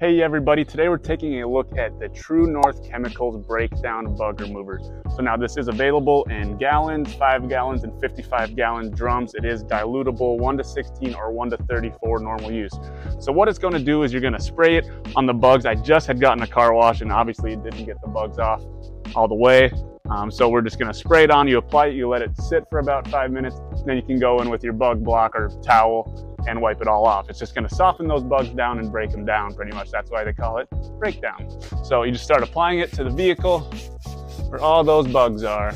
Hey everybody, today we're taking a look at the True North Chemicals Breakdown Bug Remover. So now this is available in gallons, 5 gallons, and 55-gallon drums. It is dilutable, 1 to 16 or 1 to 34 normal use. So what it's going to do is you're going to spray it on the bugs. I just had gotten a car wash and obviously it didn't get the bugs off all the way. So we're just going to spray it on, you apply it, you let it sit for about 5 minutes, and then you can go in with your bug block or towel and wipe it all off. It's just going to soften those bugs down and break them down pretty much. That's why they call it breakdown. So you just start applying it to the vehicle where all those bugs are.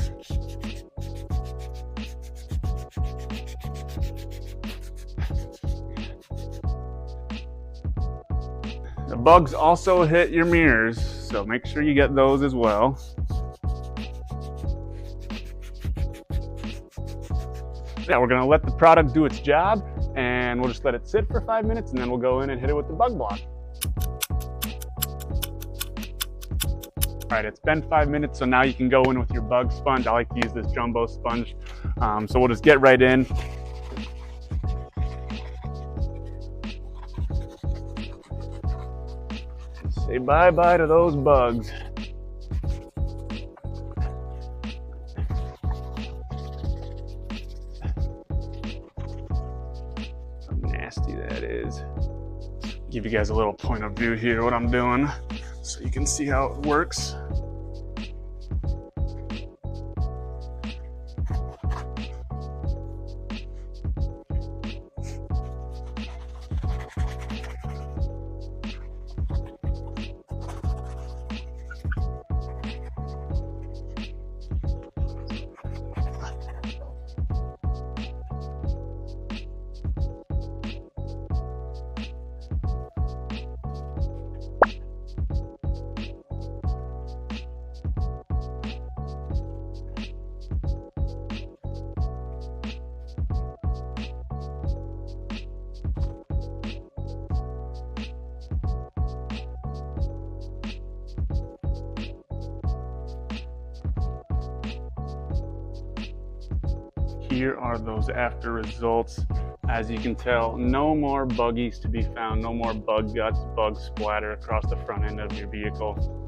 The bugs also hit your mirrors, so make sure you get those as well. Yeah, we're gonna let the product do its job and we'll just let it sit for 5 minutes and then we'll go in and hit it with the bug block. All right, it's been 5 minutes, so now you can go in with your bug sponge. I like to use this jumbo sponge. So we'll just get right in. Say bye-bye to those bugs. Nasty that is. Give you guys a little point of view here what I'm doing so you can see how it works. Here are those after results. As you can tell, no more buggies to be found, no more bug guts, bug splatter across the front end of your vehicle.